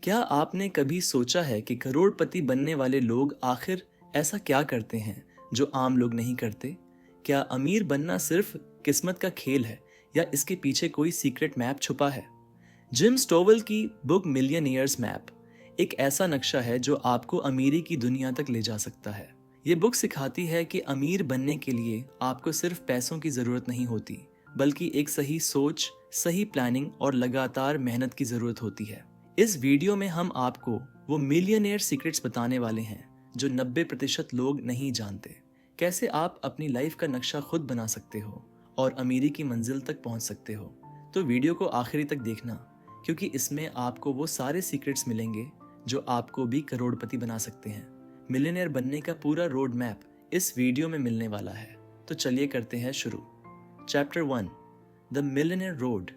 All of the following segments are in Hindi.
क्या आपने कभी सोचा है कि करोड़पति बनने वाले लोग आखिर ऐसा क्या करते हैं जो आम लोग नहीं करते? क्या अमीर बनना सिर्फ किस्मत का खेल है या इसके पीछे कोई सीक्रेट मैप छुपा है? जिम स्टोवल की बुक मिलियनियर्स मैप एक ऐसा नक्शा है जो आपको अमीरी की दुनिया तक ले जा सकता है। ये बुक सिखाती है कि अमीर बनने के लिए आपको सिर्फ पैसों की जरूरत नहीं होती, बल्कि एक सही सोच, सही प्लानिंग और लगातार मेहनत की जरूरत होती है। इस वीडियो में हम आपको वो मिलियनेयर सीक्रेट्स बताने वाले हैं जो 90% लोग नहीं जानते। कैसे आप अपनी लाइफ का नक्शा खुद बना सकते हो और अमीरी की मंजिल तक पहुंच सकते हो। तो वीडियो को आखिरी तक देखना, क्योंकि इसमें आपको वो सारे सीक्रेट्स मिलेंगे जो आपको भी करोड़पति बना सकते हैं। मिलियनेयर बनने का पूरा रोड मैप इस वीडियो में मिलने वाला है। तो चलिए करते हैं शुरू। Chapter 1, the millionaire road,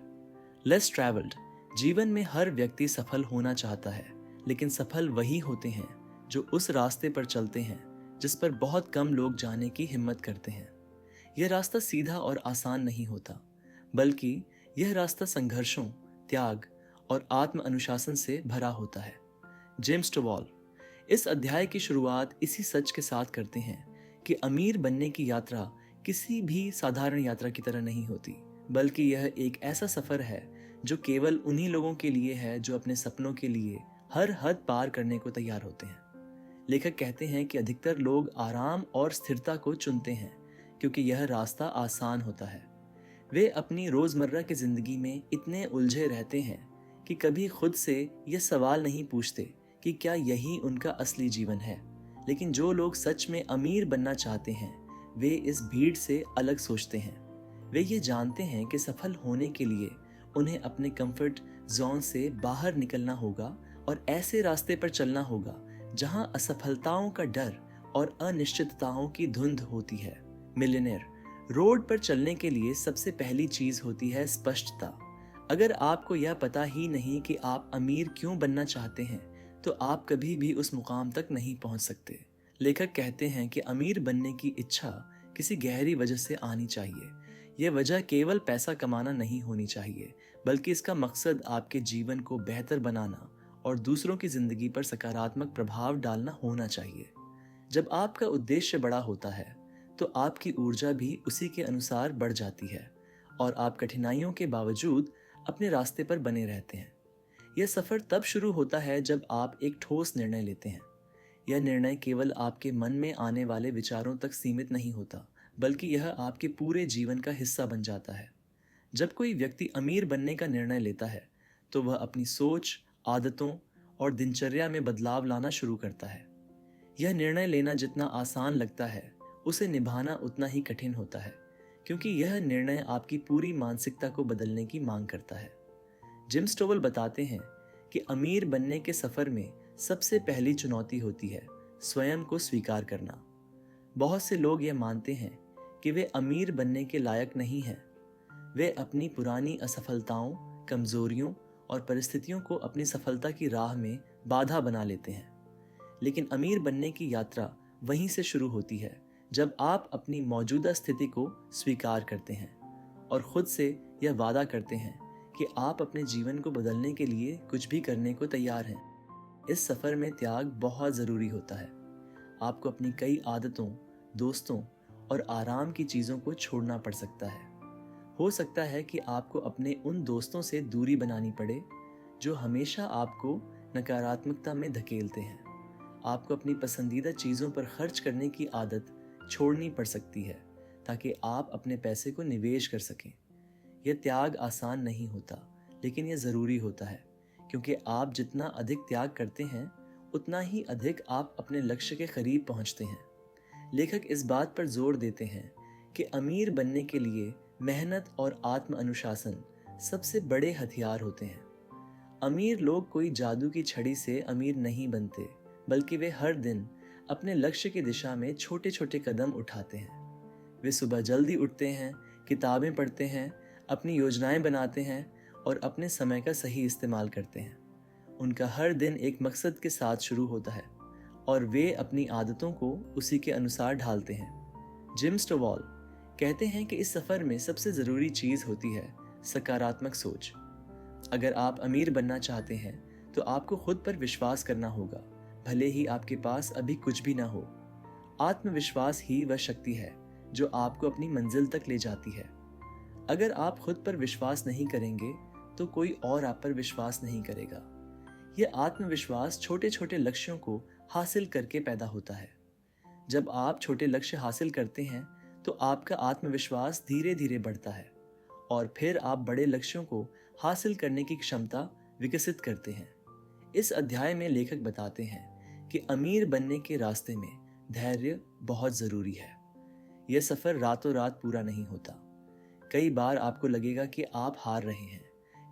less travelled. जीवन में हर व्यक्ति सफल होना चाहता है, लेकिन सफल वही होते हैं जो उस रास्ते पर चलते हैं जिस पर बहुत कम लोग जाने की हिम्मत करते हैं। यह रास्ता सीधा और आसान नहीं होता, बल्कि यह रास्ता संघर्षों, त्याग और आत्म अनुशासन से भरा होता है। जेम्स टोवाल इस अध्याय की शुरुआत इसी सच के साथ करते हैं कि अमीर बनने की यात्रा किसी भी साधारण यात्रा की तरह नहीं होती, बल्कि यह एक ऐसा सफर है जो केवल उन्हीं लोगों के लिए है जो अपने सपनों के लिए हर हद पार करने को तैयार होते हैं। लेखक कहते हैं कि अधिकतर लोग आराम और स्थिरता को चुनते हैं क्योंकि यह रास्ता आसान होता है। वे अपनी रोजमर्रा की जिंदगी में इतने उलझे रहते हैं कि कभी खुद से यह सवाल नहीं पूछते कि क्या यही उनका असली जीवन है। लेकिन जो लोग सच में अमीर बनना चाहते हैं, वे इस भीड़ से अलग सोचते हैं। वे ये जानते हैं कि सफल होने के लिए उन्हें अपने कंफर्ट जोन से बाहर निकलना होगा और ऐसे रास्ते पर चलना होगा जहां असफलताओं का डर और अनिश्चितताओं की धुंध होती है। मिलियनेयर रोड पर चलने के लिए सबसे पहली चीज होती है स्पष्टता। अगर आपको यह पता ही नहीं कि आप अमीर क्यों बनना चाहते हैं, तो आप कभी भी उस मुकाम तक नहीं पहुंच सकते। लेखक कहते हैं कि अमीर बनने की इच्छा किसी गहरी वजह से आनी चाहिए। यह वजह केवल पैसा कमाना नहीं होनी चाहिए, बल्कि इसका मकसद आपके जीवन को बेहतर बनाना और दूसरों की जिंदगी पर सकारात्मक प्रभाव डालना होना चाहिए। जब आपका उद्देश्य बड़ा होता है, तो आपकी ऊर्जा भी उसी के अनुसार बढ़ जाती है और आप कठिनाइयों के बावजूद अपने रास्ते पर बने रहते हैं। यह सफर तब शुरू होता है जब आप एक ठोस निर्णय लेते हैं। यह निर्णय केवल आपके मन में आने वाले विचारों तक सीमित नहीं होता, बल्कि यह आपके पूरे जीवन का हिस्सा बन जाता है। जब कोई व्यक्ति अमीर बनने का निर्णय लेता है, तो वह अपनी सोच, आदतों और दिनचर्या में बदलाव लाना शुरू करता है। यह निर्णय लेना जितना आसान लगता है, उसे निभाना उतना ही कठिन होता है, क्योंकि यह निर्णय आपकी पूरी मानसिकता को बदलने की मांग करता है। जिम स्टोवल बताते हैं कि अमीर बनने के सफर में सबसे पहली चुनौती होती है स्वयं को स्वीकार करना। बहुत से लोग यह मानते हैं कि वे अमीर बनने के लायक नहीं हैं। वे अपनी पुरानी असफलताओं, कमजोरियों और परिस्थितियों को अपनी सफलता की राह में बाधा बना लेते हैं। लेकिन अमीर बनने की यात्रा वहीं से शुरू होती है जब आप अपनी मौजूदा स्थिति को स्वीकार करते हैं और खुद से यह वादा करते हैं कि आप अपने जीवन को बदलने के लिए कुछ भी करने को तैयार हैं। इस सफर में त्याग बहुत ज़रूरी होता है। आपको अपनी कई आदतों, दोस्तों और आराम की चीज़ों को छोड़ना पड़ सकता है। हो सकता है कि आपको अपने उन दोस्तों से दूरी बनानी पड़े जो हमेशा आपको नकारात्मकता में धकेलते हैं। आपको अपनी पसंदीदा चीज़ों पर खर्च करने की आदत छोड़नी पड़ सकती है ताकि आप अपने पैसे को निवेश कर सकें। यह त्याग आसान नहीं होता, लेकिन यह ज़रूरी होता है, क्योंकि आप जितना अधिक त्याग करते हैं, उतना ही अधिक आप अपने लक्ष्य के करीब पहुंचते हैं। लेखक इस बात पर जोर देते हैं कि अमीर बनने के लिए मेहनत और आत्म अनुशासन सबसे बड़े हथियार होते हैं। अमीर लोग कोई जादू की छड़ी से अमीर नहीं बनते, बल्कि वे हर दिन अपने लक्ष्य की दिशा में छोटे छोटे कदम उठाते हैं। वे सुबह जल्दी उठते हैं, किताबें पढ़ते हैं, अपनी योजनाएं बनाते हैं और अपने समय का सही इस्तेमाल करते हैं। उनका हर दिन एक मकसद के साथ शुरू होता है और वे अपनी आदतों को उसी के अनुसार ढालते हैं। जिम स्टोवल कहते हैं कि इस सफ़र में सबसे ज़रूरी चीज़ होती है सकारात्मक सोच। अगर आप अमीर बनना चाहते हैं, तो आपको खुद पर विश्वास करना होगा, भले ही आपके पास अभी कुछ भी ना हो। आत्मविश्वास ही वह शक्ति है जो आपको अपनी मंजिल तक ले जाती है। अगर आप खुद पर विश्वास नहीं करेंगे तो कोई और आप पर विश्वास नहीं करेगा। यह आत्मविश्वास छोटे छोटे लक्ष्यों को हासिल करके पैदा होता है। जब आप छोटे लक्ष्य हासिल करते हैं तो आपका आत्मविश्वास धीरे धीरे बढ़ता है और फिर आप बड़े लक्ष्यों को हासिल करने की क्षमता विकसित करते हैं। इस अध्याय में लेखक बताते हैं कि अमीर बनने के रास्ते में धैर्य बहुत जरूरी है। यह सफर रातों रात पूरा नहीं होता। कई बार आपको लगेगा कि आप हार रहे हैं,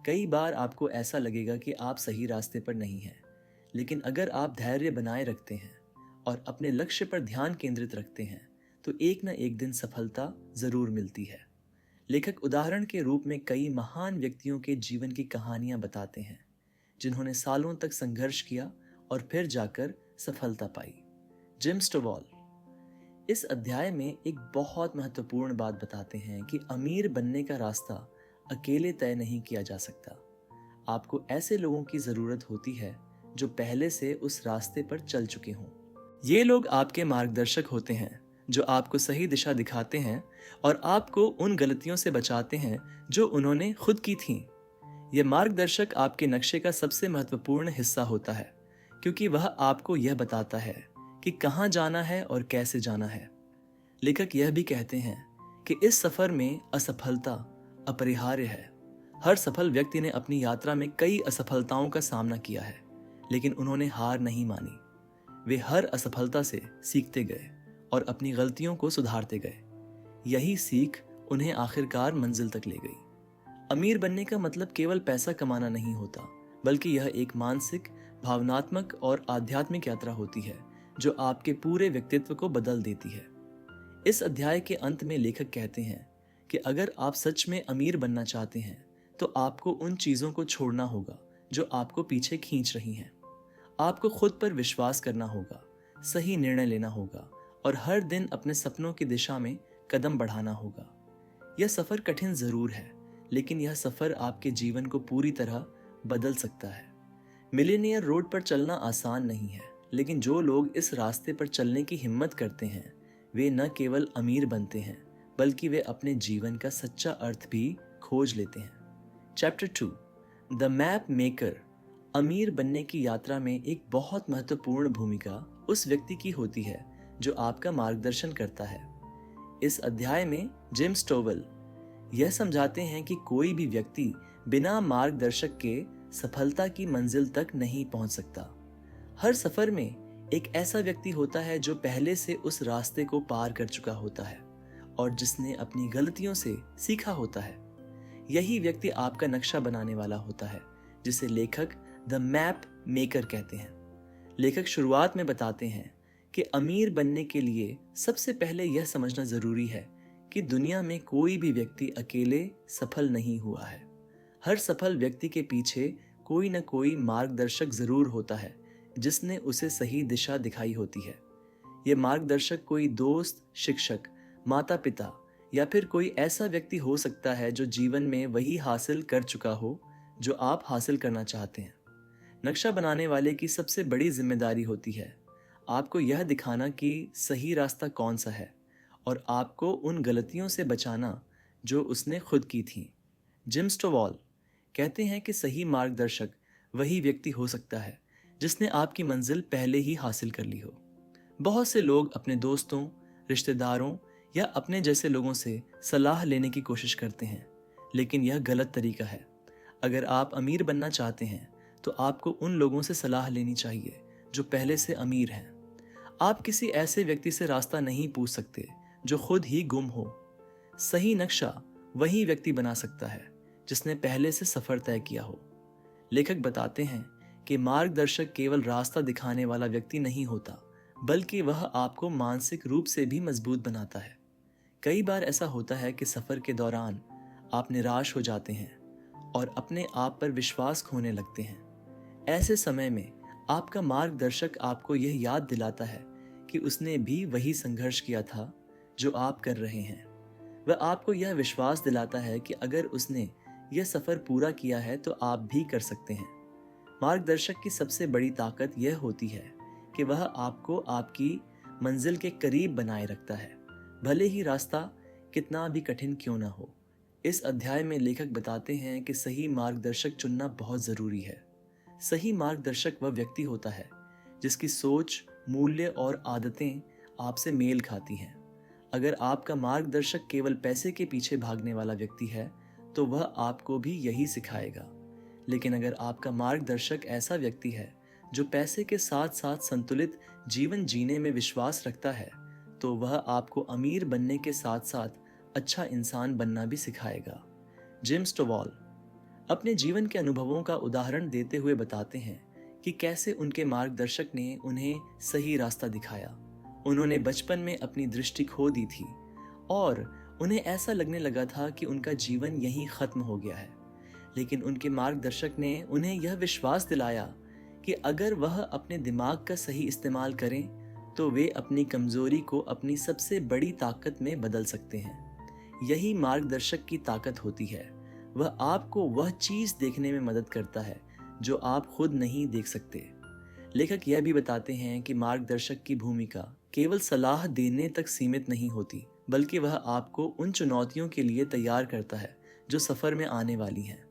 कई बार आपको ऐसा लगेगा कि आप सही रास्ते पर नहीं हैं। लेकिन अगर आप धैर्य बनाए रखते हैं और अपने लक्ष्य पर ध्यान केंद्रित रखते हैं तो एक न एक दिन सफलता जरूर मिलती है। लेखक उदाहरण के रूप में कई महान व्यक्तियों के जीवन की कहानियां बताते हैं जिन्होंने सालों तक संघर्ष किया और फिर जाकर सफलता पाई। जिम स्टोवॉल इस अध्याय में एक बहुत महत्वपूर्ण बात बताते हैं कि अमीर बनने का रास्ता अकेले तय नहीं किया जा सकता। आपको ऐसे लोगों की जरूरत होती है जो पहले से उस रास्ते पर चल चुके हों। ये लोग आपके मार्गदर्शक होते हैं जो आपको सही दिशा दिखाते हैं और आपको उन गलतियों से बचाते हैं जो उन्होंने खुद की थीं। ये मार्गदर्शक आपके नक्शे का सबसे महत्वपूर्ण हिस्सा होता है क्योंकि वह आपको यह बताता है कि कहाँ जाना है और कैसे जाना है। लेखक यह भी कहते हैं कि इस सफर में असफलता अपरिहार्य है। हर सफल व्यक्ति ने अपनी यात्रा में कई असफलताओं का सामना किया है, लेकिन उन्होंने हार नहीं मानी। वे हर असफलता से सीखते गए और अपनी गलतियों को सुधारते गए। यही सीख उन्हें आखिरकार मंजिल तक ले गई। अमीर बनने का मतलब केवल पैसा कमाना नहीं होता, बल्कि यह एक मानसिक, भावनात्मक और आध्यात्मिक यात्रा होती है जो आपके पूरे व्यक्तित्व को बदल देती है। इस अध्याय के अंत में लेखक कहते हैं कि अगर आप सच में अमीर बनना चाहते हैं तो आपको उन चीज़ों को छोड़ना होगा जो आपको पीछे खींच रही हैं। आपको खुद पर विश्वास करना होगा, सही निर्णय लेना होगा और हर दिन अपने सपनों की दिशा में कदम बढ़ाना होगा। यह सफ़र कठिन ज़रूर है, लेकिन यह सफ़र आपके जीवन को पूरी तरह बदल सकता है। मिलेनियर रोड पर चलना आसान नहीं है, लेकिन जो लोग इस रास्ते पर चलने की हिम्मत करते हैं वे न केवल अमीर बनते हैं बल्कि वे अपने जीवन का सच्चा अर्थ भी खोज लेते हैं। Chapter 2 the map maker. अमीर बनने की यात्रा में एक बहुत महत्वपूर्ण भूमिका उस व्यक्ति की होती है जो आपका मार्गदर्शन करता है। इस अध्याय में जिम स्टोवल यह समझाते हैं कि कोई भी व्यक्ति बिना मार्गदर्शक के सफलता की मंजिल तक नहीं पहुंच सकता। हर सफर में एक ऐसा व्यक्ति होता है जो पहले से उस रास्ते को पार कर चुका होता है और जिसने अपनी गलतियों से सीखा होता है। यही व्यक्ति आपका नक्शा बनाने वाला होता है, जिसे लेखक द मैप मेकर कहते हैं। लेखक शुरुआत में बताते हैं कि अमीर बनने के लिए सबसे पहले यह समझना जरूरी है कि दुनिया में कोई भी व्यक्ति अकेले सफल नहीं हुआ है। हर सफल व्यक्ति के पीछे कोई न कोई मार्गदर्शक जरूर होता है जिसने उसे सही दिशा दिखाई होती है। ये मार्गदर्शक कोई दोस्त, शिक्षक, माता पिता या फिर कोई ऐसा व्यक्ति हो सकता है जो जीवन में वही हासिल कर चुका हो जो आप हासिल करना चाहते हैं। नक्शा बनाने वाले की सबसे बड़ी जिम्मेदारी होती है आपको यह दिखाना कि सही रास्ता कौन सा है और आपको उन गलतियों से बचाना जो उसने खुद की थी। जिम स्टोवॉल कहते हैं कि सही मार्गदर्शक वही व्यक्ति हो सकता है जिसने आपकी मंजिल पहले ही हासिल कर ली हो। बहुत से लोग अपने दोस्तों, रिश्तेदारों या अपने जैसे लोगों से सलाह लेने की कोशिश करते हैं, लेकिन यह गलत तरीका है। अगर आप अमीर बनना चाहते हैं तो आपको उन लोगों से सलाह लेनी चाहिए जो पहले से अमीर हैं। आप किसी ऐसे व्यक्ति से रास्ता नहीं पूछ सकते जो खुद ही गुम हो। सही नक्शा वही व्यक्ति बना सकता है जिसने पहले से सफर तय किया हो। लेखक बताते हैं कि मार्गदर्शक केवल रास्ता दिखाने वाला व्यक्ति नहीं होता, बल्कि वह आपको मानसिक रूप से भी मजबूत बनाता है। कई बार ऐसा होता है कि सफर के दौरान आप निराश हो जाते हैं और अपने आप पर विश्वास खोने लगते हैं। ऐसे समय में आपका मार्गदर्शक आपको यह याद दिलाता है कि उसने भी वही संघर्ष किया था जो आप कर रहे हैं। वह आपको यह विश्वास दिलाता है कि अगर उसने यह सफर पूरा किया है तो आप भी कर सकते हैं। मार्गदर्शक की सबसे बड़ी ताकत यह होती है कि वह आपको आपकी मंजिल के करीब बनाए रखता है, भले ही रास्ता कितना भी कठिन क्यों ना हो। इस अध्याय में लेखक बताते हैं कि सही मार्गदर्शक चुनना बहुत ज़रूरी है। सही मार्गदर्शक वह व्यक्ति होता है जिसकी सोच, मूल्य और आदतें आपसे मेल खाती हैं। अगर आपका मार्गदर्शक केवल पैसे के पीछे भागने वाला व्यक्ति है तो वह आपको भी यही सिखाएगा। लेकिन अगर आपका मार्गदर्शक ऐसा व्यक्ति है जो पैसे के साथ साथ संतुलित जीवन जीने में विश्वास रखता है तो वह आपको अमीर बनने के साथ साथ अच्छा इंसान बनना भी सिखाएगा। जिम स्टोवॉल अपने जीवन के अनुभवों का उदाहरण देते हुए बताते हैं कि कैसे उनके मार्गदर्शक ने उन्हें सही रास्ता दिखाया। उन्होंने बचपन में अपनी दृष्टि खो दी थी और उन्हें ऐसा लगने लगा था कि उनका जीवन यहीं खत्म हो गया है। लेकिन उनके मार्गदर्शक ने उन्हें यह विश्वास दिलाया कि अगर वह अपने दिमाग का सही इस्तेमाल करें तो वे अपनी कमजोरी को अपनी सबसे बड़ी ताकत में बदल सकते हैं। यही मार्गदर्शक की ताकत होती है। वह आपको वह चीज देखने में मदद करता है जो आप खुद नहीं देख सकते। लेखक यह भी बताते हैं कि मार्गदर्शक की भूमिका केवल सलाह देने तक सीमित नहीं होती, बल्कि वह आपको उन चुनौतियों के लिए तैयार करता है जो सफर में आने वाली हैं।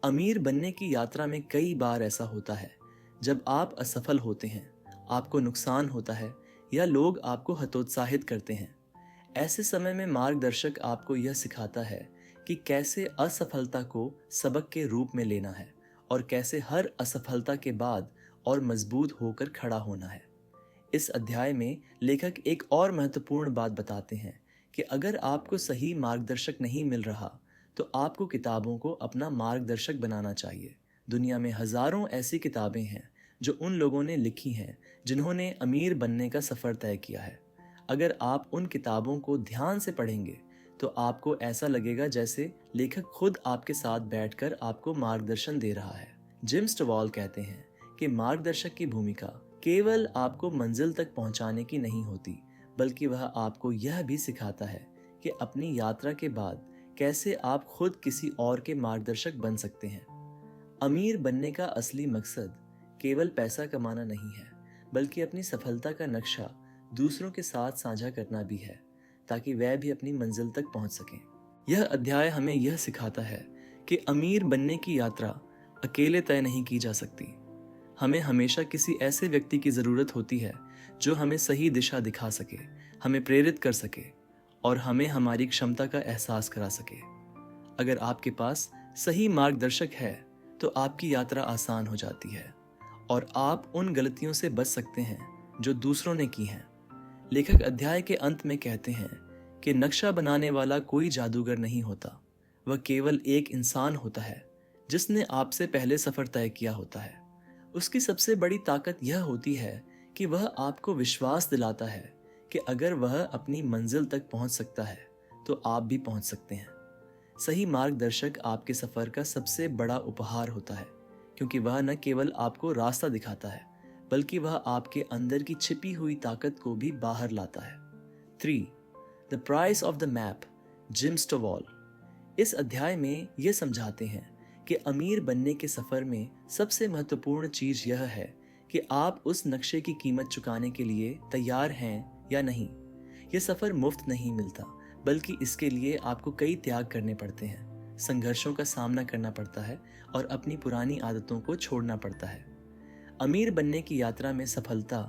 अमीर बनने की यात्रा में कई बार ऐसा होता है जब आप असफल होते हैं, आपको नुकसान होता है या लोग आपको हतोत्साहित करते हैं। ऐसे समय में मार्गदर्शक आपको यह सिखाता है कि कैसे असफलता को सबक के रूप में लेना है और कैसे हर असफलता के बाद और मजबूत होकर खड़ा होना है। इस अध्याय में लेखक एक और महत्वपूर्ण बात बताते हैं कि अगर आपको सही मार्गदर्शक नहीं मिल रहा तो आपको किताबों को अपना मार्गदर्शक बनाना चाहिए। दुनिया में हजारों ऐसी किताबें हैं जो उन लोगों ने लिखी हैं जिन्होंने अमीर बनने का सफर तय किया है। अगर आप उन किताबों को ध्यान से पढ़ेंगे तो आपको ऐसा लगेगा जैसे लेखक खुद आपके साथ बैठकर आपको मार्गदर्शन दे रहा है। जिम स्टोवॉल कहते हैं कि मार्गदर्शक की भूमिका केवल आपको मंजिल तक पहुंचाने की नहीं होती, बल्कि वह आपको यह भी सिखाता है कि अपनी यात्रा के बाद कैसे आप खुद किसी और के मार्गदर्शक बन सकते हैं। अमीर बनने का असली मकसद केवल पैसा कमाना नहीं है, बल्कि अपनी सफलता का नक्शा दूसरों के साथ साझा करना भी है, ताकि वह भी अपनी मंजिल तक पहुंच सकें। यह अध्याय हमें यह सिखाता है कि अमीर बनने की यात्रा अकेले तय नहीं की जा सकती। हमें हमेशा किसी ऐसे व्यक्ति की ज़रूरत होती है जो हमें सही दिशा दिखा सके, हमें प्रेरित कर सके और हमें हमारी क्षमता का एहसास करा सके। अगर आपके पास सही मार्गदर्शक है तो आपकी यात्रा आसान हो जाती है और आप उन गलतियों से बच सकते हैं जो दूसरों ने की हैं। लेखक अध्याय के अंत में कहते हैं कि नक्शा बनाने वाला कोई जादूगर नहीं होता, वह केवल एक इंसान होता है जिसने आपसे पहले सफर तय किया होता है। उसकी सबसे बड़ी ताकत यह होती है कि वह आपको विश्वास दिलाता है कि अगर वह अपनी मंजिल तक पहुंच सकता है तो आप भी पहुंच सकते हैं। सही मार्गदर्शक आपके सफर का सबसे बड़ा उपहार होता है, क्योंकि वह न केवल आपको रास्ता दिखाता है, बल्कि वह आपके अंदर की छिपी हुई ताकत को भी बाहर लाता है। 3. The price of the map, Jim Stovall इस अध्याय में यह समझाते हैं कि अमीर बनने के सफर में सबसे महत्वपूर्ण चीज यह है कि आप उस नक्शे की कीमत चुकाने के लिए तैयार हैं या नहीं। यह सफर मुफ्त नहीं मिलता, बल्कि इसके लिए आपको कई त्याग करने पड़ते हैं, संघर्षों का सामना करना पड़ता है और अपनी पुरानी आदतों को छोड़ना पड़ता है। अमीर बनने की यात्रा में सफलता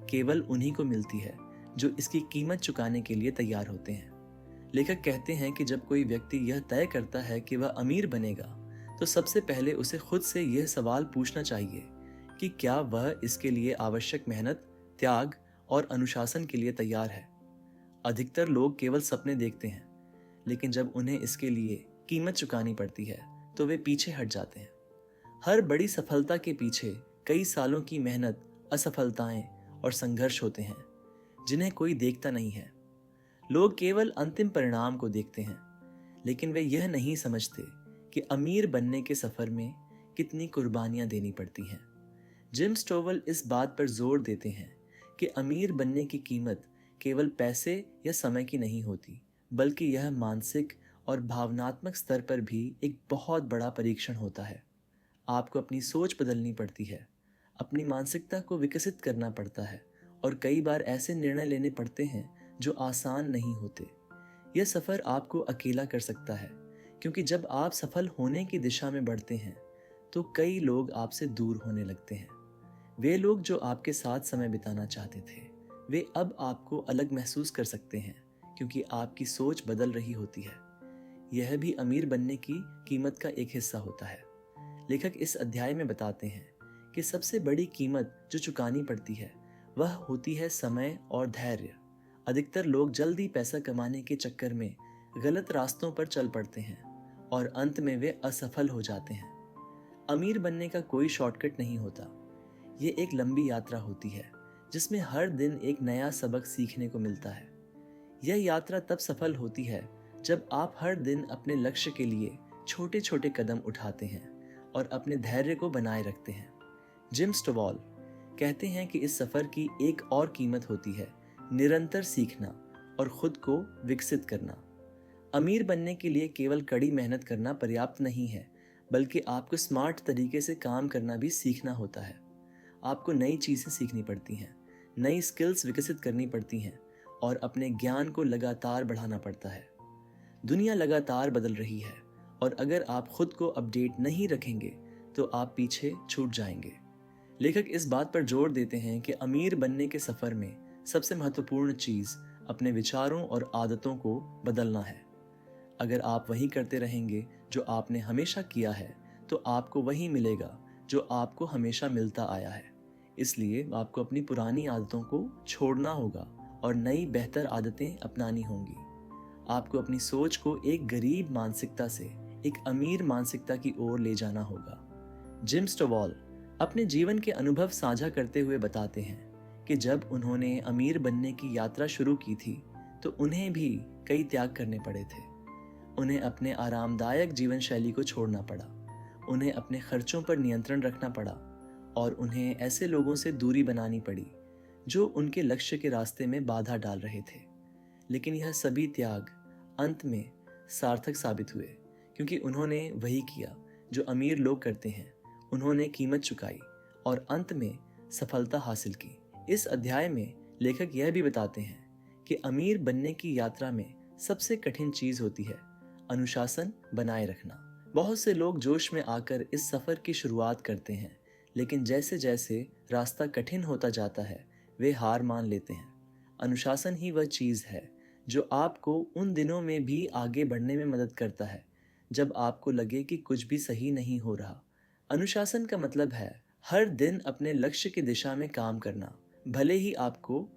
केवल उन्हीं को मिलती है जो इसकी कीमत चुकाने के लिए तैयार होते हैं। लेखक कहते हैं कि जब कोई व्यक्ति यह तय करता है कि वह अमीर बनेगा तो सबसे पहले उसे खुद से यह सवाल पूछना चाहिए कि क्या वह इसके लिए आवश्यक मेहनत, त्याग और अनुशासन के लिए तैयार है। अधिकतर लोग केवल सपने देखते हैं, लेकिन जब उन्हें इसके लिए कीमत चुकानी पड़ती है तो वे पीछे हट जाते हैं। हर बड़ी सफलता के पीछे कई सालों की मेहनत, असफलताएं और संघर्ष होते हैं जिन्हें कोई देखता नहीं है। लोग केवल अंतिम परिणाम को देखते हैं, लेकिन वे यह नहीं समझते कि अमीर बनने के सफर में कितनी कुर्बानियां देनी पड़ती हैं। जिम स्टोवल इस बात पर जोर देते हैं कि अमीर बनने की कीमत केवल पैसे या समय की नहीं होती, बल्कि यह मानसिक और भावनात्मक स्तर पर भी एक बहुत बड़ा परीक्षण होता है। आपको अपनी सोच बदलनी पड़ती है, अपनी मानसिकता को विकसित करना पड़ता है और कई बार ऐसे निर्णय लेने पड़ते हैं जो आसान नहीं होते। यह सफ़र आपको अकेला कर सकता है, क्योंकि जब आप सफल होने की दिशा में बढ़ते हैं तो कई लोग आपसे दूर होने लगते हैं। वे लोग जो आपके साथ समय बिताना चाहते थे, वे अब आपको अलग महसूस कर सकते हैं, क्योंकि आपकी सोच बदल रही होती है। यह भी अमीर बनने की कीमत का एक हिस्सा होता है। लेखक इस अध्याय में बताते हैं कि सबसे बड़ी कीमत जो चुकानी पड़ती है वह होती है समय और धैर्य। अधिकतर लोग जल्दी पैसा कमाने के चक्कर में गलत रास्तों पर चल पड़ते हैं और अंत में वे असफल हो जाते हैं। अमीर बनने का कोई शॉर्टकट नहीं होता। ये एक लंबी यात्रा होती है जिसमें हर दिन एक नया सबक सीखने को मिलता है। यह यात्रा तब सफल होती है जब आप हर दिन अपने लक्ष्य के लिए छोटे छोटे कदम उठाते हैं और अपने धैर्य को बनाए रखते हैं। जिम स्टोवॉल कहते हैं कि इस सफर की एक और कीमत होती है निरंतर सीखना और खुद को विकसित करना। अमीर बनने के लिए केवल कड़ी मेहनत करना पर्याप्त नहीं है, बल्कि आपको स्मार्ट तरीके से काम करना भी सीखना होता है। आपको नई चीज़ें सीखनी पड़ती हैं, नई स्किल्स विकसित करनी पड़ती हैं और अपने ज्ञान को लगातार बढ़ाना पड़ता है। दुनिया लगातार बदल रही है और अगर आप खुद को अपडेट नहीं रखेंगे तो आप पीछे छूट जाएंगे। लेखक इस बात पर जोर देते हैं कि अमीर बनने के सफ़र में सबसे महत्वपूर्ण चीज़ अपने विचारों और आदतों को बदलना है। अगर आप वही करते रहेंगे जो आपने हमेशा किया है तो आपको वही मिलेगा जो आपको हमेशा मिलता आया है। इसलिए आपको अपनी पुरानी आदतों को छोड़ना होगा और नई बेहतर आदतें अपनानी होंगी। आपको अपनी सोच को एक गरीब मानसिकता से एक अमीर मानसिकता की ओर ले जाना होगा। जिम स्टोवॉल अपने जीवन के अनुभव साझा करते हुए बताते हैं कि जब उन्होंने अमीर बनने की यात्रा शुरू की थी तो उन्हें भी कई त्याग करने पड़े थे। उन्हें अपने आरामदायक जीवन शैली को छोड़ना पड़ा, उन्हें अपने खर्चों पर नियंत्रण रखना पड़ा और उन्हें ऐसे लोगों से दूरी बनानी पड़ी जो उनके लक्ष्य के रास्ते में बाधा डाल रहे थे। लेकिन यह सभी त्याग अंत में सार्थक साबित हुए, क्योंकि उन्होंने वही किया जो अमीर लोग करते हैं। उन्होंने कीमत चुकाई और अंत में सफलता हासिल की। इस अध्याय में लेखक यह भी बताते हैं कि अमीर बनने की यात्रा में सबसे कठिन चीज होती है अनुशासन बनाए रखना। बहुत से लोग जोश में आकर इस सफर की शुरुआत करते हैं, लेकिन जैसे जैसे रास्ता कठिन होता जाता है वे हार मान लेते हैं। अनुशासन ही वह चीज है जो आपको उन दिनों में भी आगे बढ़ने में मदद करता है जब आपको लगे कि कुछ भी सही नहीं हो रहा। अनुशासन का मतलब है हर दिन अपने लक्ष्य की दिशा में काम करना, भले ही आपको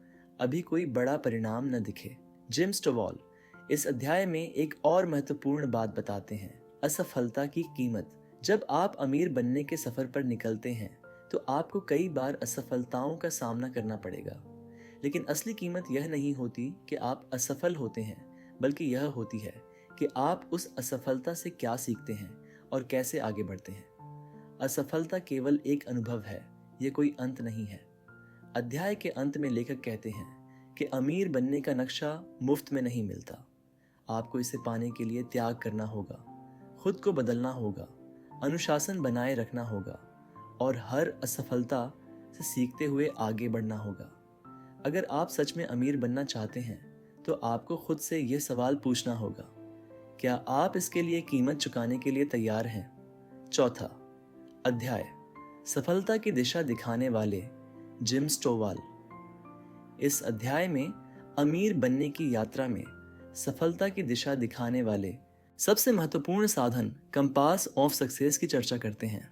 अभी कोई बड़ा परिणाम न दिखे। जिम स्टोवॉल इस अध्याय में एक और महत्वपूर्ण बात बताते हैं, असफलता की कीमत। जब आप अमीर बनने के सफर पर निकलते हैं तो आपको कई बार असफलताओं का सामना करना पड़ेगा, लेकिन असली कीमत यह नहीं होती कि आप असफल होते हैं, बल्कि यह होती है कि आप उस असफलता से क्या सीखते हैं और कैसे आगे बढ़ते हैं। असफलता केवल एक अनुभव है, ये कोई अंत नहीं है। अध्याय के अंत में लेखक कहते हैं कि अमीर बनने का नक्शा मुफ्त में नहीं मिलता। आपको इसे पाने के लिए त्याग करना होगा, खुद को बदलना होगा, अनुशासन बनाए रखना होगा और हर असफलता से सीखते हुए आगे बढ़ना होगा। अगर आप सच में अमीर बनना चाहते हैं तो आपको खुद से यह सवाल पूछना होगा, क्या आप इसके लिए कीमत चुकाने के लिए तैयार हैं? चौथा अध्याय, सफलता की दिशा दिखाने वाले जिम स्टोवॉल। इस अध्याय में अमीर बनने की यात्रा में सफलता की दिशा दिखाने वाले सबसे महत्वपूर्ण साधन कंपास ऑफ सक्सेस की चर्चा करते हैं।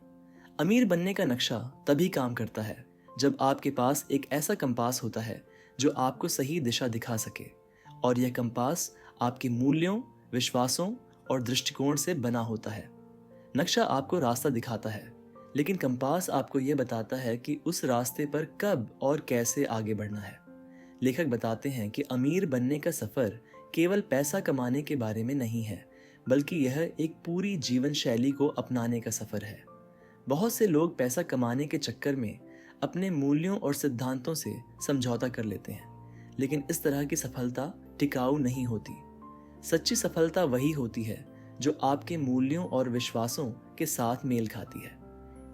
अमीर बनने का नक्शा तभी काम करता है जब आपके पास एक ऐसा कंपास होता है जो आपको सही दिशा दिखा सके, और यह कंपास आपके मूल्यों, विश्वासों और दृष्टिकोण से बना होता है। नक्शा आपको रास्ता दिखाता है, लेकिन कंपास आपको यह बताता है कि उस रास्ते पर कब और कैसे आगे बढ़ना है। लेखक बताते हैं कि अमीर बनने का सफर केवल पैसा कमाने के बारे में नहीं है, बल्कि यह एक पूरी जीवन शैली को अपनाने का सफर है। बहुत से लोग पैसा कमाने के चक्कर में अपने मूल्यों और सिद्धांतों से समझौता कर लेते हैं, लेकिन इस तरह की सफलता टिकाऊ नहीं होती। सच्ची सफलता वही होती है जो आपके मूल्यों और विश्वासों के साथ मेल खाती है।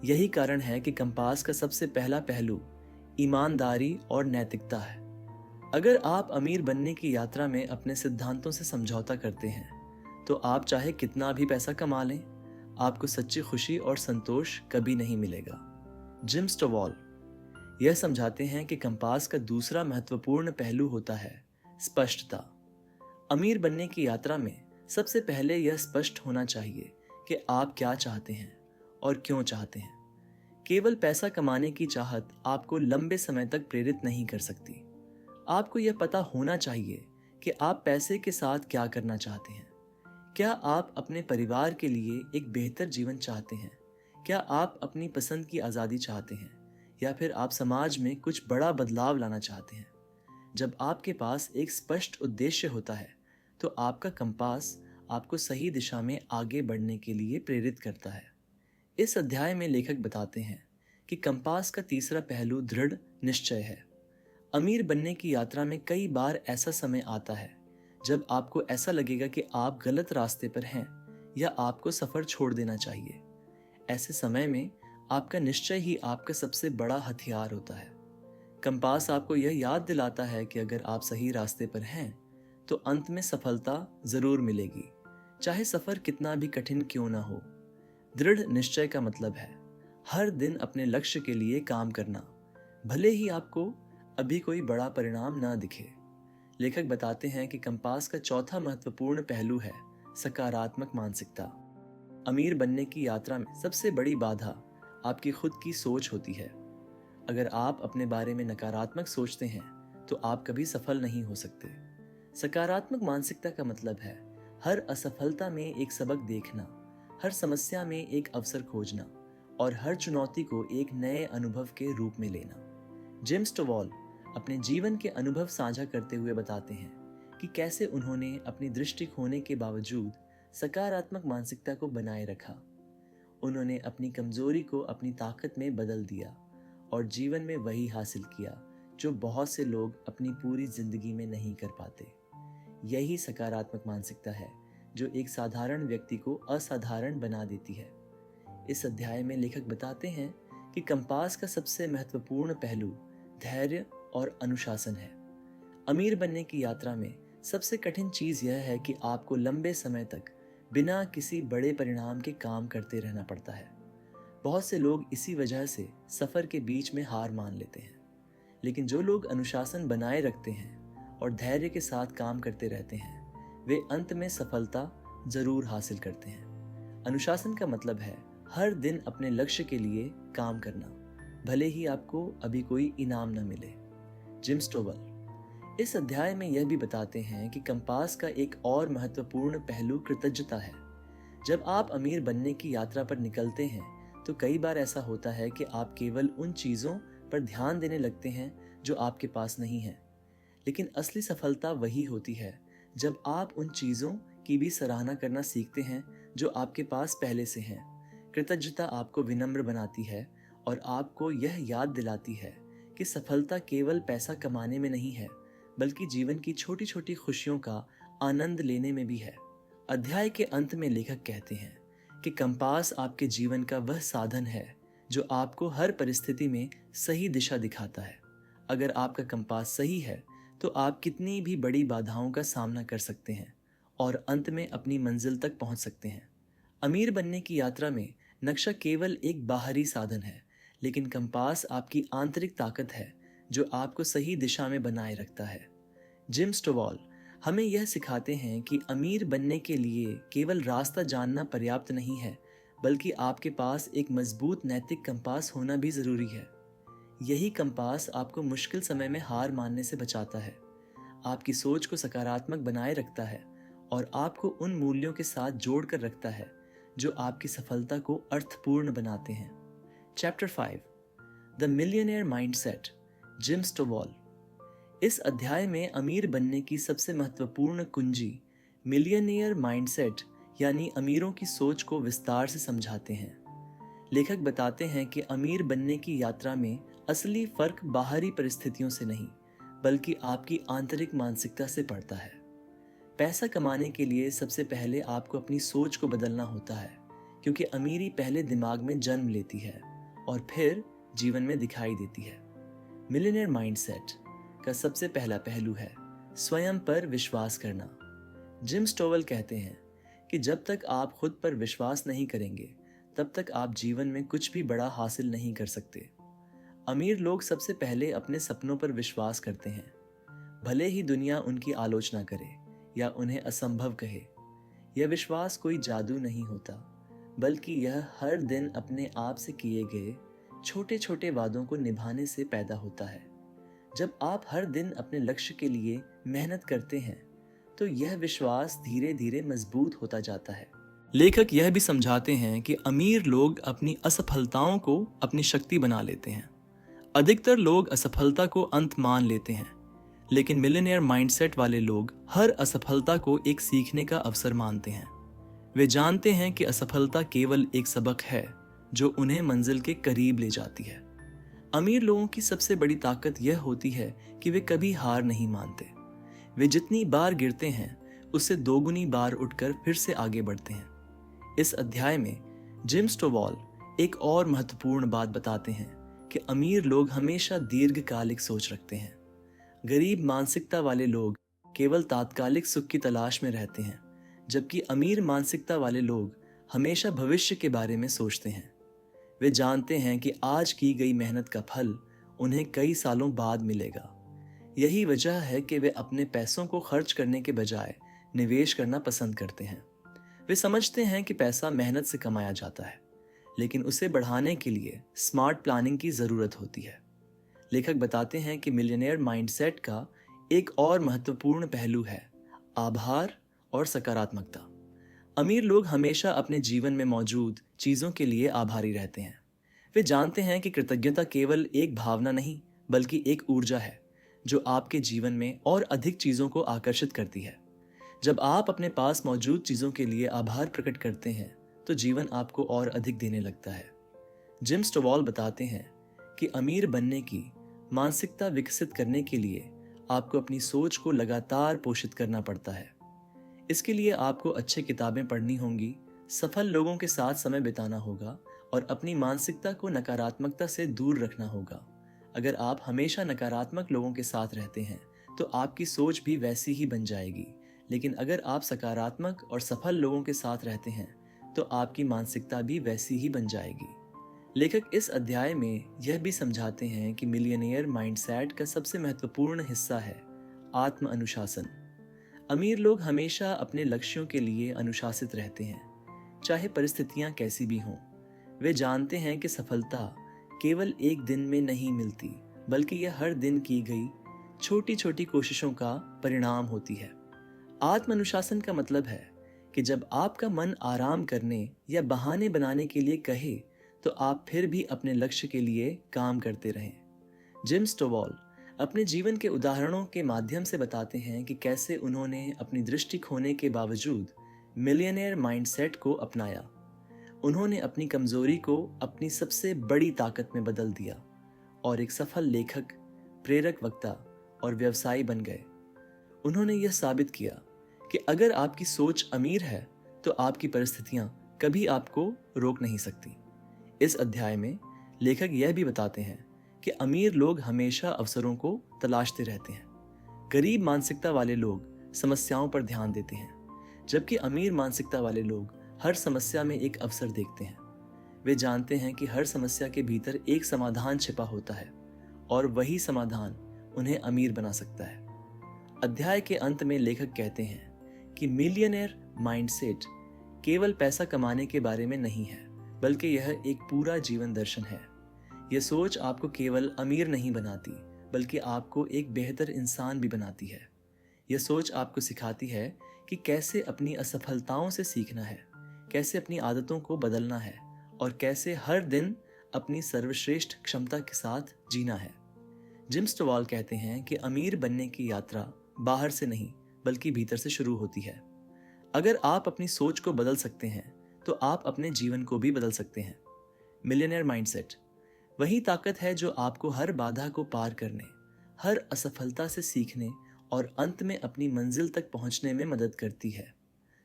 यही कारण है कि कंपास का सबसे पहला पहलू ईमानदारी और नैतिकता है। अगर आप अमीर बनने की यात्रा में अपने सिद्धांतों से समझौता करते हैं, तो आप चाहे कितना भी पैसा कमा लें, आपको सच्ची खुशी और संतोष कभी नहीं मिलेगा। जिम स्टोवॉल यह समझाते हैं कि कंपास का दूसरा महत्वपूर्ण पहलू होता है स्पष्टता। अमीर बनने की यात्रा में सबसे पहले यह स्पष्ट होना चाहिए कि आप क्या चाहते हैं और क्यों चाहते हैं। केवल पैसा कमाने की चाहत आपको लंबे समय तक प्रेरित नहीं कर सकती। आपको यह पता होना चाहिए कि आप पैसे के साथ क्या करना चाहते हैं। क्या आप अपने परिवार के लिए एक बेहतर जीवन चाहते हैं? क्या आप अपनी पसंद की आज़ादी चाहते हैं, या फिर आप समाज में कुछ बड़ा बदलाव लाना चाहते हैं? जब आपके पास एक स्पष्ट उद्देश्य होता है, तो आपका कंपास आपको सही दिशा में आगे बढ़ने के लिए प्रेरित करता है। इस अध्याय में लेखक बताते हैं कि कंपास का तीसरा पहलू दृढ़ निश्चय है। अमीर बनने की यात्रा में कई बार ऐसा समय आता है जब आपको ऐसा लगेगा कि आप गलत रास्ते पर हैं या आपको सफर छोड़ देना चाहिए। ऐसे समय में आपका निश्चय ही आपका सबसे बड़ा हथियार होता है। कंपास आपको यह याद दिलाता है कि अगर आप सही रास्ते पर हैं, तो अंत में सफलता जरूर मिलेगी, चाहे सफर कितना भी कठिन क्यों ना हो। दृढ़ निश्चय का मतलब है हर दिन अपने लक्ष्य के लिए काम करना, भले ही आपको अभी कोई बड़ा परिणाम ना दिखे। लेखक बताते हैं कि कंपास का चौथा महत्वपूर्ण पहलू है सकारात्मक मानसिकता। अमीर बनने की यात्रा में सबसे बड़ी बाधा आपकी खुद की सोच होती है। अगर आप अपने बारे में नकारात्मक सोचते हैं, तो आप कभी सफल नहीं हो सकते। सकारात्मक मानसिकता का मतलब है हर असफलता में एक सबक देखना, हर समस्या में एक अवसर खोजना और हर चुनौती को एक नए अनुभव के रूप में लेना। जिम स्टोवॉल अपने जीवन के अनुभव साझा करते हुए बताते हैं कि कैसे उन्होंने अपनी दृष्टि खोने के बावजूद सकारात्मक मानसिकता को बनाए रखा। उन्होंने अपनी कमजोरी को अपनी ताकत में बदल दिया और जीवन में वही हासिल किया जो बहुत से लोग अपनी पूरी जिंदगी में नहीं कर पाते। यही सकारात्मक मानसिकता है जो एक साधारण व्यक्ति को असाधारण बना देती है। इस अध्याय में लेखक बताते हैं कि कंपास का सबसे महत्वपूर्ण पहलू धैर्य और अनुशासन है। अमीर बनने की यात्रा में सबसे कठिन चीज यह है कि आपको लंबे समय तक बिना किसी बड़े परिणाम के काम करते रहना पड़ता है। बहुत से लोग इसी वजह से सफर के बीच में हार मान लेते हैं, लेकिन जो लोग अनुशासन बनाए रखते हैं और धैर्य के साथ काम करते रहते हैं, वे अंत में सफलता जरूर हासिल करते हैं। अनुशासन का मतलब है हर दिन अपने लक्ष्य के लिए काम करना, भले ही आपको अभी कोई इनाम न मिले। जिम स्टोवल इस अध्याय में यह भी बताते हैं कि कंपास का एक और महत्वपूर्ण पहलू कृतज्ञता है। जब आप अमीर बनने की यात्रा पर निकलते हैं, तो कई बार ऐसा होता है कि आप केवल उन चीज़ों पर ध्यान देने लगते हैं जो आपके पास नहीं है। लेकिन असली सफलता वही होती है जब आप उन चीज़ों की भी सराहना करना सीखते हैं जो आपके पास पहले से हैं। कृतज्ञता आपको विनम्र बनाती है और आपको यह याद दिलाती है कि सफलता केवल पैसा कमाने में नहीं है, बल्कि जीवन की छोटी छोटी खुशियों का आनंद लेने में भी है। अध्याय के अंत में लेखक कहते हैं कि कंपास आपके जीवन का वह साधन है जो आपको हर परिस्थिति में सही दिशा दिखाता है। अगर आपका कंपास सही है, तो आप कितनी भी बड़ी बाधाओं का सामना कर सकते हैं और अंत में अपनी मंजिल तक पहुंच सकते हैं। अमीर बनने की यात्रा में नक्शा केवल एक बाहरी साधन है, लेकिन कंपास आपकी आंतरिक ताकत है जो आपको सही दिशा में बनाए रखता है। जिम स्टोवॉल हमें यह सिखाते हैं कि अमीर बनने के लिए केवल रास्ता जानना पर्याप्त नहीं है, बल्कि आपके पास एक मजबूत नैतिक कंपास होना भी जरूरी है। यही कंपास आपको मुश्किल समय में हार मानने से बचाता है, आपकी सोच को सकारात्मक बनाए रखता है और आपको उन मूल्यों के साथ जोड़ कर रखता है जो आपकी सफलता को अर्थपूर्ण बनाते हैं। Chapter 5 the millionaire mindset, Jim Stovall इस अध्याय में अमीर बनने की सबसे महत्वपूर्ण कुंजी मिलियनेयर माइंडसेट यानी अमीरों की सोच को विस्तार से समझाते हैं। लेखक बताते हैं कि अमीर बनने की यात्रा में असली फर्क बाहरी परिस्थितियों से नहीं, बल्कि आपकी आंतरिक मानसिकता से पड़ता है। पैसा कमाने के लिए सबसे पहले आपको अपनी सोच को बदलना होता है, क्योंकि अमीरी पहले दिमाग में जन्म लेती है। और फिर जीवन में दिखाई देती है। मिलियनेयर माइंडसेट का सबसे पहला पहलू है स्वयं पर विश्वास करना। जिम स्टोवल कहते हैं कि जब तक आप खुद पर विश्वास नहीं करेंगे तब तक आप जीवन में कुछ भी बड़ा हासिल नहीं कर सकते। अमीर लोग सबसे पहले अपने सपनों पर विश्वास करते हैं, भले ही दुनिया उनकी आलोचना करे या उन्हें असंभव कहे। यह विश्वास कोई जादू नहीं होता, बल्कि यह हर दिन अपने आप से किए गए छोटे छोटे वादों को निभाने से पैदा होता है। जब आप हर दिन अपने लक्ष्य के लिए मेहनत करते हैं तो यह विश्वास धीरे धीरे मजबूत होता जाता है। लेखक यह भी समझाते हैं कि अमीर लोग अपनी असफलताओं को अपनी शक्ति बना लेते हैं। अधिकतर लोग असफलता को अंत मान लेते हैं, लेकिन मिलियनेयर माइंडसेट वाले लोग हर असफलता को एक सीखने का अवसर मानते हैं। वे जानते हैं कि असफलता केवल एक सबक है जो उन्हें मंजिल के करीब ले जाती है। अमीर लोगों की सबसे बड़ी ताकत यह होती है कि वे कभी हार नहीं मानते। वे जितनी बार गिरते हैं उससे दोगुनी बार उठकर फिर से आगे बढ़ते हैं। इस अध्याय में जिम स्टोवॉल एक और महत्वपूर्ण बात बताते हैं कि अमीर लोग हमेशा दीर्घकालिक सोच रखते हैं। गरीब मानसिकता वाले लोग केवल तात्कालिक सुख की तलाश में रहते हैं, जबकि अमीर मानसिकता वाले लोग हमेशा भविष्य के बारे में सोचते हैं। वे जानते हैं कि आज की गई मेहनत का फल उन्हें कई सालों बाद मिलेगा। यही वजह है कि वे अपने पैसों को खर्च करने के बजाय निवेश करना पसंद करते हैं। वे समझते हैं कि पैसा मेहनत से कमाया जाता है, लेकिन उसे बढ़ाने के लिए स्मार्ट प्लानिंग की ज़रूरत होती है। लेखक बताते हैं कि मिलियनेयर माइंडसेट का एक और महत्वपूर्ण पहलू है आभार और सकारात्मकता। अमीर लोग हमेशा अपने जीवन में मौजूद चीज़ों के लिए आभारी रहते हैं। वे जानते हैं कि कृतज्ञता केवल एक भावना नहीं, बल्कि एक ऊर्जा है जो आपके जीवन में और अधिक चीज़ों को आकर्षित करती है। जब आप अपने पास मौजूद चीज़ों के लिए आभार प्रकट करते हैं तो जीवन आपको और अधिक देने लगता है। जिम स्टोवॉल बताते हैं कि अमीर बनने की मानसिकता विकसित करने के लिए आपको अपनी सोच को लगातार पोषित करना पड़ता है। इसके लिए आपको अच्छी किताबें पढ़नी होंगी, सफल लोगों के साथ समय बिताना होगा और अपनी मानसिकता को नकारात्मकता से दूर रखना होगा। अगर आप हमेशा नकारात्मक लोगों के साथ रहते हैं तो आपकी सोच भी वैसी ही बन जाएगी, लेकिन अगर आप सकारात्मक और सफल लोगों के साथ रहते हैं तो आपकी मानसिकता भी वैसी ही बन जाएगी। लेखक इस अध्याय में यह भी समझाते हैं कि मिलियनेयर माइंडसेट का सबसे महत्वपूर्ण हिस्सा है आत्म अनुशासन। अमीर लोग हमेशा अपने लक्ष्यों के लिए अनुशासित रहते हैं, चाहे परिस्थितियां कैसी भी हों। वे जानते हैं कि सफलता केवल एक दिन में नहीं मिलती, बल्कि यह हर दिन की गई छोटी छोटी कोशिशों का परिणाम होती है। आत्म अनुशासन का मतलब है कि जब आपका मन आराम करने या बहाने बनाने के लिए कहे तो आप फिर भी अपने लक्ष्य के लिए काम करते रहें। जिम स्टोवॉल अपने जीवन के उदाहरणों के माध्यम से बताते हैं कि कैसे उन्होंने अपनी दृष्टि खोने के बावजूद मिलियनेयर माइंडसेट को अपनाया। उन्होंने अपनी कमजोरी को अपनी सबसे बड़ी ताकत में बदल दिया और एक सफल लेखक, प्रेरक वक्ता और व्यवसायी बन गए। उन्होंने यह साबित किया कि अगर आपकी सोच अमीर है तो आपकी परिस्थितियां कभी आपको रोक नहीं सकती। इस अध्याय में लेखक यह भी बताते हैं कि अमीर लोग हमेशा अवसरों को तलाशते रहते हैं। गरीब मानसिकता वाले लोग समस्याओं पर ध्यान देते हैं, जबकि अमीर मानसिकता वाले लोग हर समस्या में एक अवसर देखते हैं। वे जानते हैं कि हर समस्या के भीतर एक समाधान छिपा होता है और वही समाधान उन्हें अमीर बना सकता है। अध्याय के अंत में लेखक कहते हैं कि मिलियनेयर माइंडसेट केवल पैसा कमाने के बारे में नहीं है, बल्कि यह एक पूरा जीवन दर्शन है। यह सोच आपको केवल अमीर नहीं बनाती, बल्कि आपको एक बेहतर इंसान भी बनाती है। यह सोच आपको सिखाती है कि कैसे अपनी असफलताओं से सीखना है, कैसे अपनी आदतों को बदलना है और कैसे हर दिन अपनी सर्वश्रेष्ठ क्षमता के साथ जीना है। जिम स्टोवॉल कहते हैं कि अमीर बनने की यात्रा बाहर से नहीं, बल्कि भीतर से शुरू होती है। अगर आप अपनी सोच को बदल सकते हैं तो आप अपने जीवन को भी बदल सकते हैं। मिलियनेयर माइंडसेट वही ताकत है जो आपको हर बाधा को पार करने, हर असफलता से सीखने और अंत में अपनी मंजिल तक पहुंचने में मदद करती है।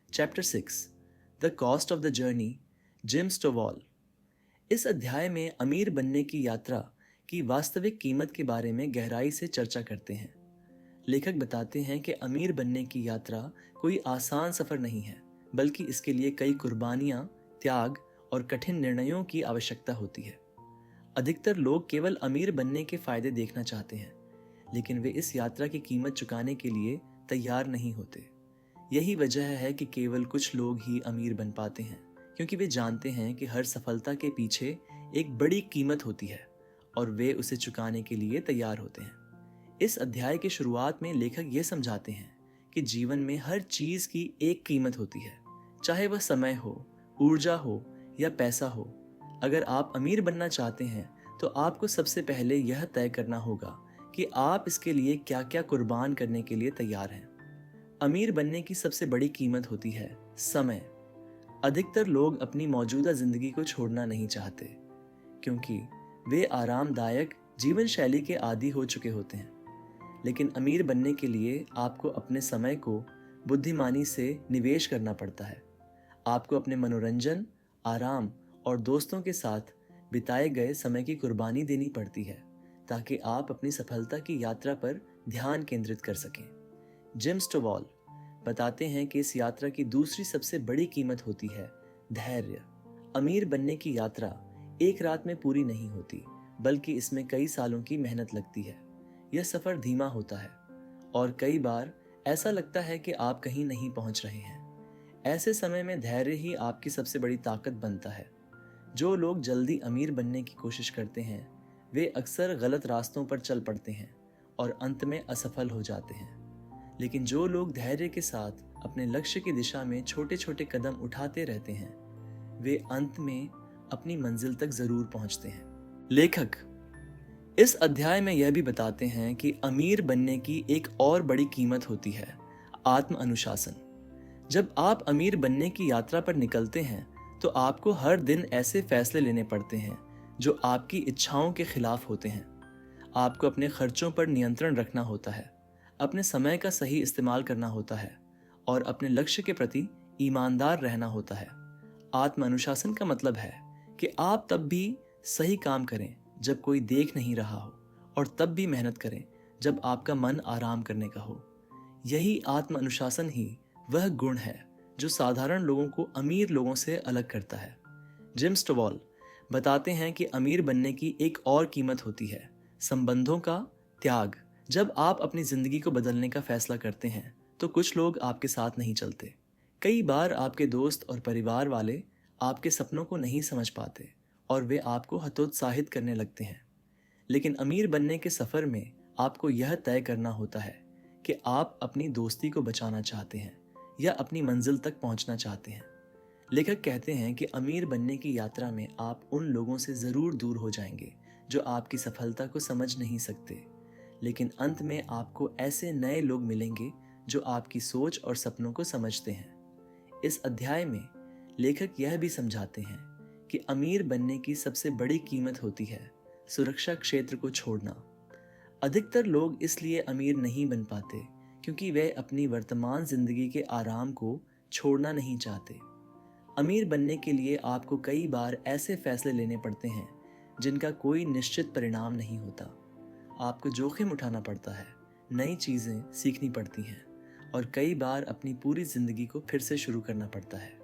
Chapter 6 the cost of the journey, Jim Stovall. इस अध्याय में अमीर बनने की यात्रा की वास्तविक कीमत के बारे में गहराई से चर्चा करते हैं। लेखक बताते हैं कि अमीर बनने की यात्रा कोई आसान सफर नहीं है, बल्कि इसके लिए कई कुर्बानियां, त्याग और कठिन निर्णयों की आवश्यकता होती है। अधिकतर लोग केवल अमीर बनने के फायदे देखना चाहते हैं, लेकिन वे इस यात्रा की कीमत चुकाने के लिए तैयार नहीं होते। यही वजह है कि केवल कुछ लोग ही अमीर बन पाते हैं, क्योंकि वे जानते हैं कि हर सफलता के पीछे एक बड़ी कीमत होती है और वे उसे चुकाने के लिए तैयार होते हैं। इस अध्याय की शुरुआत में लेखक ये समझाते हैं कि जीवन में हर चीज की एक कीमत होती है, चाहे वह समय हो, ऊर्जा हो या पैसा हो। अगर आप अमीर बनना चाहते हैं तो आपको सबसे पहले यह तय करना होगा कि आप इसके लिए क्या क्या कुर्बान करने के लिए तैयार हैं। अमीर बनने की सबसे बड़ी कीमत होती है समय। अधिकतर लोग अपनी मौजूदा जिंदगी को छोड़ना नहीं चाहते, क्योंकि वे आरामदायक जीवन शैली के आदी हो चुके होते हैं। लेकिन अमीर बनने के लिए आपको अपने समय को बुद्धिमानी से निवेश करना पड़ता है। आपको अपने मनोरंजन, आराम और दोस्तों के साथ बिताए गए समय की कुर्बानी देनी पड़ती है, ताकि आप अपनी सफलता की यात्रा पर ध्यान केंद्रित कर सकें। जिम स्टोवॉल बताते हैं कि इस यात्रा की दूसरी सबसे बड़ी कीमत होती है धैर्य। अमीर बनने की यात्रा एक रात में पूरी नहीं होती, बल्कि इसमें कई सालों की मेहनत लगती है। यह सफर धीमा होता है और कई बार ऐसा लगता है कि आप कहीं नहीं पहुंच रहे हैं। ऐसे समय में धैर्य ही आपकी सबसे बड़ी ताकत बनता है। जो लोग जल्दी अमीर बनने की कोशिश करते हैं, वे अक्सर गलत रास्तों पर चल पड़ते हैं और अंत में असफल हो जाते हैं। लेकिन जो लोग धैर्य के साथ अपने लक्ष्य की दिशा में छोटे छोटे कदम उठाते रहते हैं, वे अंत में अपनी मंजिल तक जरूर पहुंचते हैं। लेखक इस अध्याय में यह भी बताते हैं कि अमीर बनने की एक और बड़ी कीमत होती है आत्म अनुशासन। जब आप अमीर बनने की यात्रा पर निकलते हैं तो आपको हर दिन ऐसे फैसले लेने पड़ते हैं जो आपकी इच्छाओं के खिलाफ होते हैं। आपको अपने खर्चों पर नियंत्रण रखना होता है, अपने समय का सही इस्तेमाल करना होता है और अपने लक्ष्य के प्रति ईमानदार रहना होता है। आत्म अनुशासन का मतलब है कि आप तब भी सही काम करें जब कोई देख नहीं रहा हो, और तब भी मेहनत करें जब आपका मन आराम करने का हो। यही आत्म अनुशासन ही वह गुण है जो साधारण लोगों को अमीर लोगों से अलग करता है। जिम स्टोवॉल बताते हैं कि अमीर बनने की एक और कीमत होती है संबंधों का त्याग। जब आप अपनी जिंदगी को बदलने का फैसला करते हैं तो कुछ लोग आपके साथ नहीं चलते। कई बार आपके दोस्त और परिवार वाले आपके सपनों को नहीं समझ पाते और वे आपको हतोत्साहित करने लगते हैं। लेकिन अमीर बनने के सफर में आपको यह तय करना होता है कि आप अपनी दोस्ती को बचाना चाहते हैं या अपनी मंजिल तक पहुंचना चाहते हैं। लेखक कहते हैं कि अमीर बनने की यात्रा में आप उन लोगों से जरूर दूर हो जाएंगे जो आपकी सफलता को समझ नहीं सकते, लेकिन अंत में आपको ऐसे नए लोग मिलेंगे जो आपकी सोच और सपनों को समझते हैं। इस अध्याय में लेखक यह भी समझाते हैं कि अमीर बनने की सबसे बड़ी कीमत होती है सुरक्षा क्षेत्र को छोड़ना। अधिकतर लोग इसलिए अमीर नहीं बन पाते क्योंकि वे अपनी वर्तमान जिंदगी के आराम को छोड़ना नहीं चाहते। अमीर बनने के लिए आपको कई बार ऐसे फैसले लेने पड़ते हैं जिनका कोई निश्चित परिणाम नहीं होता। आपको जोखिम उठाना पड़ता है, नई चीजें सीखनी पड़ती हैं और कई बार अपनी पूरी जिंदगी को फिर से शुरू करना पड़ता है।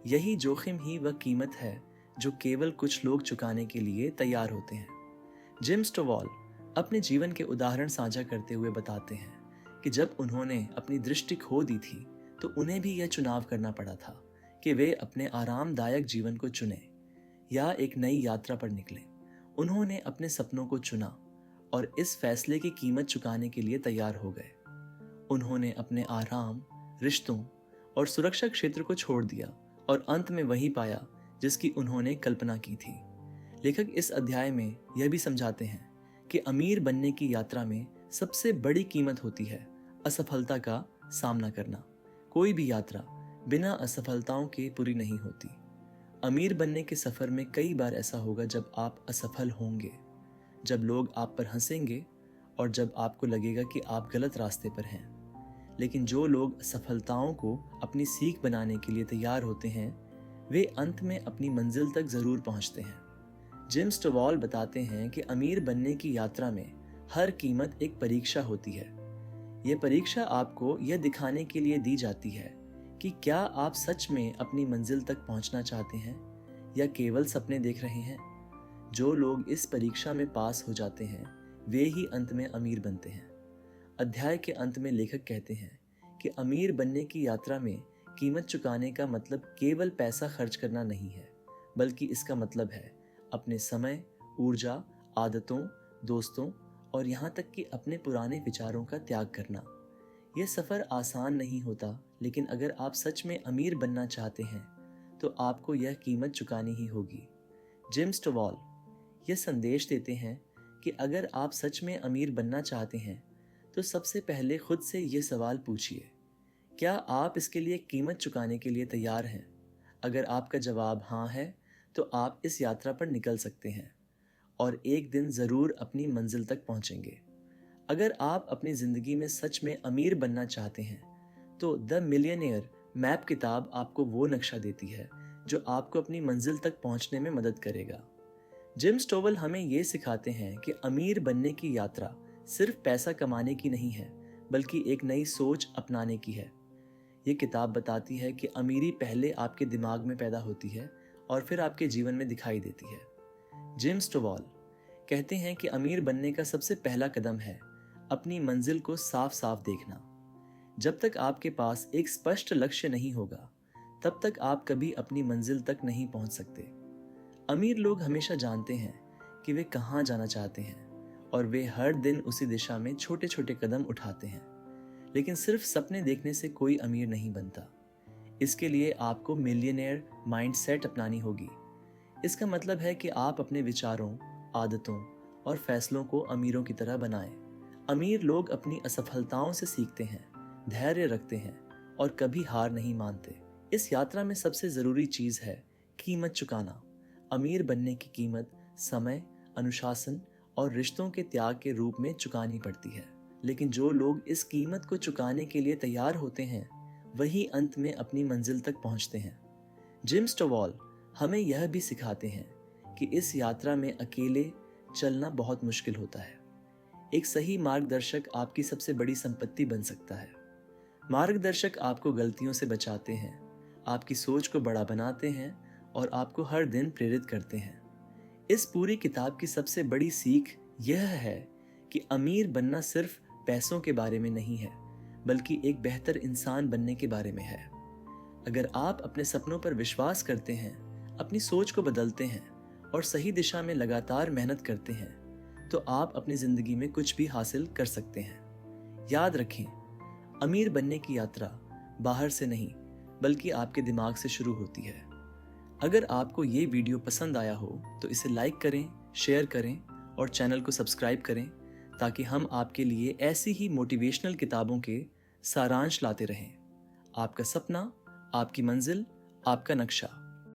यही जोखिम ही वह कीमत है जो केवल कुछ लोग चुकाने के लिए तैयार होते हैं। जिम स्टोवॉल अपने जीवन के उदाहरण साझा करते हुए बताते हैं कि जब उन्होंने अपनी दृष्टि खो दी थी तो उन्हें भी यह चुनाव करना पड़ा था कि वे अपने आरामदायक जीवन को चुनें या एक नई यात्रा पर निकलें। उन्होंने अपने सपनों को चुना और इस फैसले की कीमत चुकाने के लिए तैयार हो गए। उन्होंने अपने आराम, रिश्तों और सुरक्षा क्षेत्र को छोड़ दिया और अंत में वही पाया जिसकी उन्होंने कल्पना की थी। लेखक इस अध्याय में यह भी समझाते हैं कि अमीर बनने की यात्रा में सबसे बड़ी कीमत होती है असफलता का सामना करना। कोई भी यात्रा बिना असफलताओं के पूरी नहीं होती। अमीर बनने के सफर में कई बार ऐसा होगा जब आप असफल होंगे, जब लोग आप पर हंसेंगे और जब आपको लगेगा कि आप गलत रास्ते पर हैं। लेकिन जो लोग सफलताओं को अपनी सीख बनाने के लिए तैयार होते हैं, वे अंत में अपनी मंजिल तक जरूर पहुंचते हैं। जिम स्टोवॉल बताते हैं कि अमीर बनने की यात्रा में हर कीमत एक परीक्षा होती है। यह परीक्षा आपको यह दिखाने के लिए दी जाती है कि क्या आप सच में अपनी मंजिल तक पहुंचना चाहते हैं या केवल सपने देख रहे हैं। जो लोग इस परीक्षा में पास हो जाते हैं वे ही अंत में अमीर बनते हैं। अध्याय के अंत में लेखक कहते हैं कि अमीर बनने की यात्रा में कीमत चुकाने का मतलब केवल पैसा खर्च करना नहीं है, बल्कि इसका मतलब है अपने समय, ऊर्जा, आदतों, दोस्तों और यहाँ तक कि अपने पुराने विचारों का त्याग करना। यह सफ़र आसान नहीं होता, लेकिन अगर आप सच में अमीर बनना चाहते हैं तो आपको यह कीमत चुकानी ही होगी। जिम स्टोवॉल यह संदेश देते हैं कि अगर आप सच में अमीर बनना चाहते हैं तो सबसे पहले खुद से ये सवाल पूछिए, क्या आप इसके लिए कीमत चुकाने के लिए तैयार हैं? अगर आपका जवाब हाँ है तो आप इस यात्रा पर निकल सकते हैं और एक दिन ज़रूर अपनी मंजिल तक पहुंचेंगे। अगर आप अपनी ज़िंदगी में सच में अमीर बनना चाहते हैं तो द मिलियनेयर मैप किताब आपको वो नक्शा देती है जो आपको अपनी मंजिल तक पहुंचने में मदद करेगा। जिम स्टोवल हमें ये सिखाते हैं कि अमीर बनने की यात्रा सिर्फ पैसा कमाने की नहीं है, बल्कि एक नई सोच अपनाने की है। ये किताब बताती है कि अमीरी पहले आपके दिमाग में पैदा होती है और फिर आपके जीवन में दिखाई देती है। जिम स्टोवॉल कहते हैं कि अमीर बनने का सबसे पहला कदम है अपनी मंजिल को साफ साफ देखना। जब तक आपके पास एक स्पष्ट लक्ष्य नहीं होगा तब तक आप कभी अपनी मंजिल तक नहीं पहुंच सकते। अमीर लोग हमेशा जानते हैं कि वे कहाँ जाना चाहते हैं और वे हर दिन उसी दिशा में छोटे छोटे कदम उठाते हैं, लेकिन सिर्फ सपने देखने से कोई अमीर नहीं बनता। इसके लिए आपको मिलियनेयर माइंडसेट अपनानी होगी। इसका मतलब है कि आप अपने विचारों, आदतों और फैसलों को अमीरों की तरह बनाएं। अमीर लोग अपनी असफलताओं से सीखते हैं, धैर्य रखते हैं और कभी हार नहीं मानते। इस यात्रा में सबसे ज़रूरी चीज़ है कीमत चुकाना। अमीर बनने की कीमत समय, अनुशासन और रिश्तों के त्याग के रूप में चुकानी पड़ती है, लेकिन जो लोग इस कीमत को चुकाने के लिए तैयार होते हैं वही अंत में अपनी मंजिल तक पहुंचते हैं। जिम स्टोवॉल हमें यह भी सिखाते हैं कि इस यात्रा में अकेले चलना बहुत मुश्किल होता है। एक सही मार्गदर्शक आपकी सबसे बड़ी संपत्ति बन सकता है। मार्गदर्शक आपको गलतियों से बचाते हैं, आपकी सोच को बड़ा बनाते हैं और आपको हर दिन प्रेरित करते हैं। इस पूरी किताब की सबसे बड़ी सीख यह है कि अमीर बनना सिर्फ पैसों के बारे में नहीं है, बल्कि एक बेहतर इंसान बनने के बारे में है। अगर आप अपने सपनों पर विश्वास करते हैं, अपनी सोच को बदलते हैं और सही दिशा में लगातार मेहनत करते हैं तो आप अपनी जिंदगी में कुछ भी हासिल कर सकते हैं। याद रखें, अमीर बनने की यात्रा बाहर से नहीं बल्कि आपके दिमाग से शुरू होती है। अगर आपको ये वीडियो पसंद आया हो तो इसे लाइक करें, शेयर करें और चैनल को सब्सक्राइब करें ताकि हम आपके लिए ऐसी ही मोटिवेशनल किताबों के सारांश लाते रहें। आपका सपना, आपकी मंजिल, आपका नक्शा।